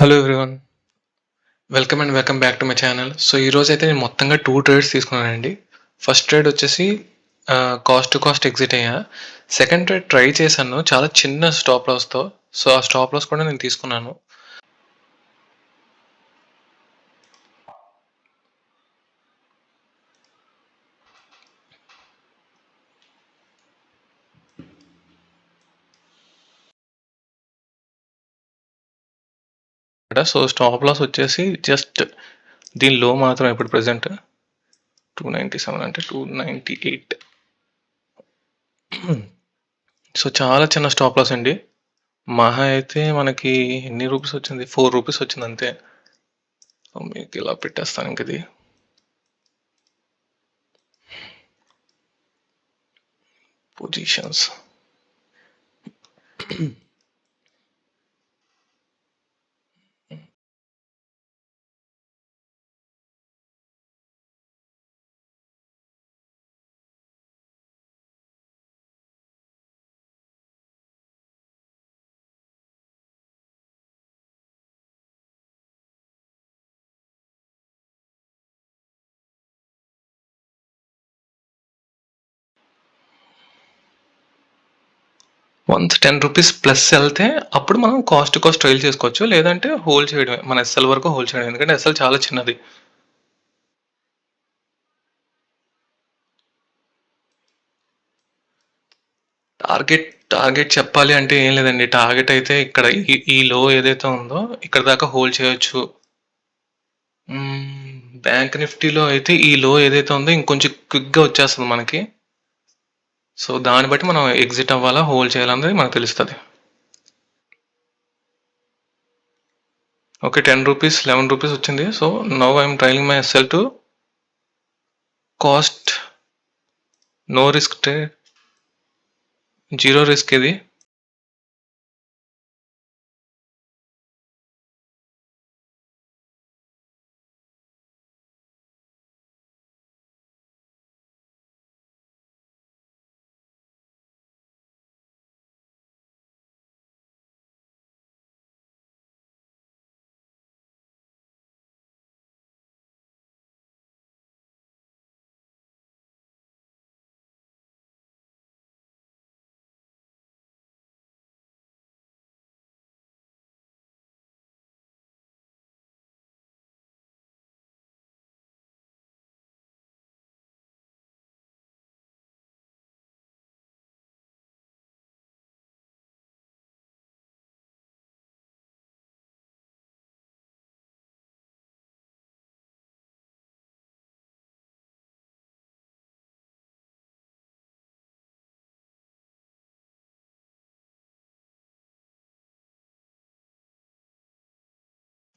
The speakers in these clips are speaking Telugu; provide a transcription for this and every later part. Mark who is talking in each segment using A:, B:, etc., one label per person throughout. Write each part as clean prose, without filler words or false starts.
A: Hello everyone. Welcome back to my channel. So ఈరోజైతే నేను మొత్తంగా 2 ట్రేడ్స్ తీసుకున్నానండి. ఫస్ట్ ట్రేడ్ వచ్చేసి కాస్ట్ టు కాస్ట్ ఎగ్జిట్ అయ్యా. సెకండ్ ట్రేడ్ ట్రై చేశాను చాలా చిన్న స్టాప్ లాస్‌తో. సో ఆ స్టాప్ లాస్ కూడా నేను తీసుకున్నాను. సో స్టాప్ లాస్ వచ్చేసి జస్ట్ దీని లో మాత్రం ఇప్పుడు ప్రెజెంట్ 297 అంటే 298. సో చాలా చిన్న స్టాప్ లాస్ అండి. మహా అయితే మనకి ఎన్ని రూపీస్ వచ్చింది? 4 రూపీస్ వచ్చింది అంతే. మీకు ఇలా పెట్టేస్తాను ఇంక ఇది. పొజిషన్స్ 10 రూపీస్ ప్లస్ వెళ్తే అప్పుడు మనం కాస్ట్ కాస్ట్ ట్రైల్ చేసుకోవచ్చు. లేదంటే హోల్డ్ చేయడమే. మన ఎస్ఎల్ వరకు హోల్డ్ చేయడం. ఎందుకంటే ఎస్ఎల్ చాలా చిన్నది. టార్గెట్ చెప్పాలి అంటే ఏం లేదండి. టార్గెట్ అయితే ఇక్కడ ఈ లో ఏదైతే ఉందో ఇక్కడ దాకా హోల్డ్ చేయొచ్చు. బ్యాంక్ నిఫ్టీలో అయితే ఈ లో ఏదైతే ఉందో ఇంకొంచెం క్విక్గా వచ్చేస్తుంది మనకి. సో దాన్ని బట్టి మనం ఎగ్జిట్ అవ్వాలా హోల్డ్ చేయాలన్నది మనకు తెలుస్తుంది. ఓకే, 10 రూపీస్ 11 రూపీస్ వచ్చింది. So now I'm trailing my SL to cost no risk trade, zero risk ఇది.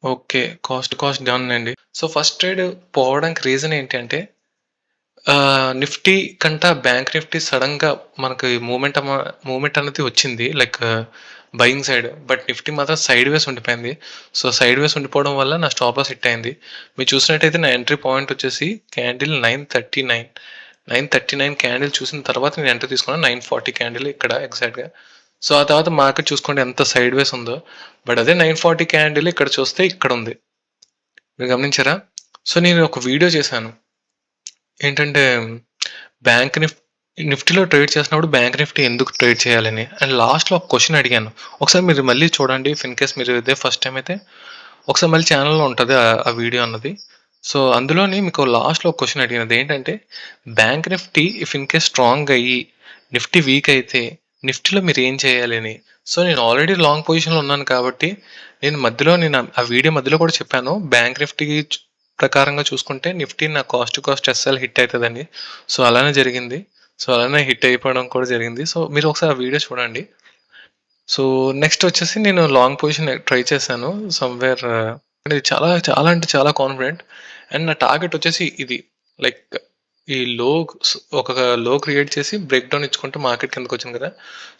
A: ఓకే, కాస్ట్ డన్ అండి. సో ఫస్ట్ ట్రేడ్ పోవడానికి రీజన్ ఏంటంటే నిఫ్టీ కంటా బ్యాంక్ నిఫ్టీ సడన్గా మనకి మూమెంట్ అనేది వచ్చింది, like buying side. But Nifty మాత్రం సైడ్ వేస్ ఉండిపోయింది. సో సైడ్ వేస్ ఉండిపోవడం వల్ల నా స్టాప్ లాస్ హిట్ అయింది. మీరు చూసినట్టయితే నా ఎంట్రీ పాయింట్ వచ్చేసి క్యాండిల్ 939 క్యాండిల్ చూసిన తర్వాత నేను ఎంట్రీ తీసుకున్నాను. 940 క్యాండిల్ ఇక్కడ ఎగ్జాక్ట్గా. సో ఆ తర్వాత మార్కెట్ చూసుకోండి ఎంత సైడ్ వేస్ ఉందో. బట్ అదే 940 క్యాండిల్ ఇక్కడ చూస్తే ఇక్కడ ఉంది, మీరు గమనించారా? సో నేను ఒక వీడియో చేశాను ఏంటంటే బ్యాంక్ నిఫ్టీలో ట్రేడ్ చేసినప్పుడు బ్యాంక్ నిఫ్టీ ఎందుకు ట్రేడ్ చేయాలని, అండ్ లాస్ట్లో ఒక క్వశ్చన్ అడిగాను. ఒకసారి మీరు మళ్ళీ చూడండి, ఇన్ కేస్ మీరు ఇదే ఫస్ట్ టైం అయితే ఒకసారి మళ్ళీ ఛానల్లో ఉంటుంది ఆ వీడియో అన్నది. సో అందులోని మీకు లాస్ట్లో ఒక క్వశ్చన్ అడిగినది ఏంటంటే, bank Nifty if in case strong అయ్యి నిఫ్టీ వీక్ అయితే నిఫ్టీలో మీరు ఏం చేయాలి అని. సో నేను ఆల్రెడీ లాంగ్ పొజిషన్లో ఉన్నాను కాబట్టి నేను ఆ వీడియో మధ్యలో కూడా చెప్పాను, బ్యాంక్ నిఫ్టీ ప్రకారంగా చూసుకుంటే నిఫ్టీ నా కాస్ట్ ఎస్ఎల్ హిట్ అవుతుందని. సో అలానే జరిగింది. సో అలానే హిట్ అయిపోవడం కూడా జరిగింది. సో మీరు ఒకసారి ఆ వీడియో చూడండి. సో నెక్స్ట్ వచ్చేసి నేను లాంగ్ పొజిషన్ ట్రై చేశాను సమ్వేర్. ఇది చాలా చాలా అంటే చాలా కాన్ఫిడెంట్. అండ్ నా టార్గెట్ వచ్చేసి ఇది, లైక్ ఈ లో ఒక లో క్రియేట్ చేసి బ్రేక్ డౌన్ ఇచ్చుకుంటూ మార్కెట్ కిందకి వచ్చింది కదా.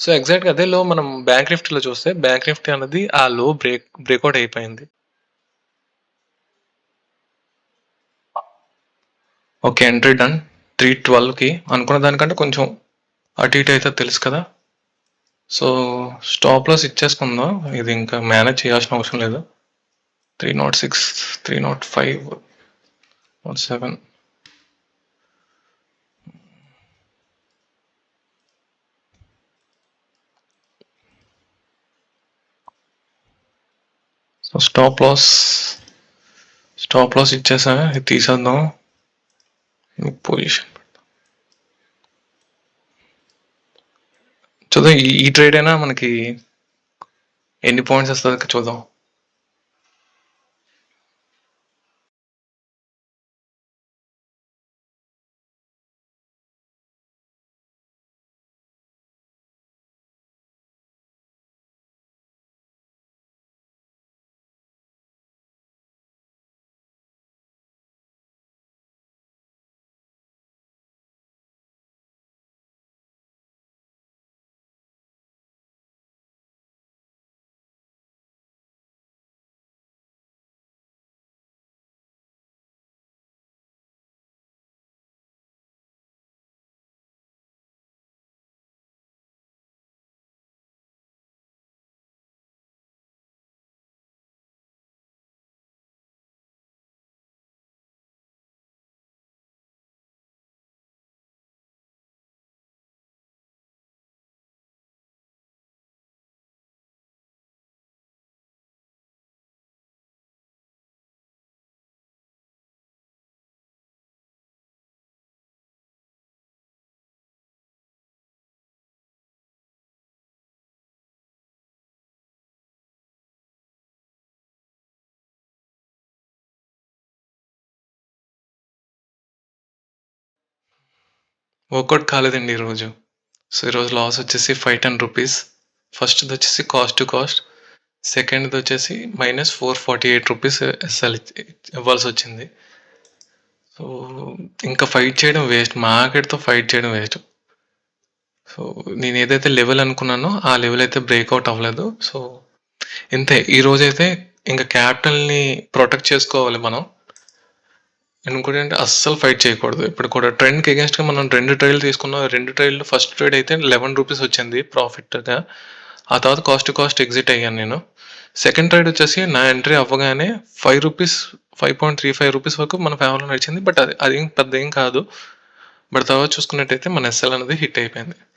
A: సో ఎగ్జాక్ట్గా అదే లో మనం బ్యాంక్ నిఫ్టీలో చూస్తే బ్యాంక్ నిఫ్టీ అనేది ఆ లో బ్రేక్అవుట్ అయిపోయింది. ఓకే, ఎంట్రీ డన్ 312కి. అనుకున్న దానికంటే కొంచెం అటు ఇటు అయితే తెలుసు కదా. సో స్టాప్ లాస్ ఇచ్చేసుకుందాం, ఇది ఇంకా మేనేజ్ చేయాల్సిన అవసరం లేదు. 306, 305 or 7. సో స్టాప్ లాస్ ఇచ్చేసా, ఇది తీసేద్దాం. పొజిషన్ చూద్దాం, ఈ ట్రేడ్ అయినా మనకి ఎన్ని పాయింట్స్ వస్తుంది చూద్దాం. వర్కౌట్ కాలేదండి ఈరోజు. సో ఈరోజు లాస్ వచ్చేసి 510 రూపీస్. ఫస్ట్ది వచ్చేసి కాస్ట్ టు కాస్ట్, సెకండ్ది వచ్చేసి -448 రూపీస్ ఎస్ఎల్ ఇవ్వాల్సి వచ్చింది. సో ఇంకా ఫైట్ చేయడం వేస్ట్, మార్కెట్తో ఫైట్ చేయడం వేస్ట్. సో నేను ఏదైతే లెవెల్ అనుకున్నానో ఆ లెవెల్ అయితే బ్రేక్అవుట్ అవ్వలేదు. సో ఇంతే, ఈరోజు అయితే ఇంకా క్యాపిటల్ని ప్రొటెక్ట్ చేసుకోవాలి మనం. ఇంకోటి అంటే అస్సలు ఫైట్ చేయకూడదు. ఇప్పుడు కూడా ట్రెండ్కి అగేన్స్ట్గా మనం 2 ట్రైల్ తీసుకున్నాం. 2 ట్రైల్లో ఫస్ట్ ట్రేడ్ అయితే 11 రూపీస్ వచ్చింది ప్రాఫిట్గా. ఆ తర్వాత కాస్ట్ టు కాస్ట్ ఎగ్జిట్ అయ్యాను నేను. సెకండ్ ట్రేడ్ వచ్చేసి నా ఎంట్రీ అవ్వగానే 5 రూపీస్, 5.35 రూపీస్ వరకు మన ఫేవర్లో నడిచింది. బట్ అది పెద్ద ఏం కాదు. బట్ తర్వాత చూసుకున్నట్టయితే మన ఎస్ఎల్ అనేది హిట్ అయిపోయింది.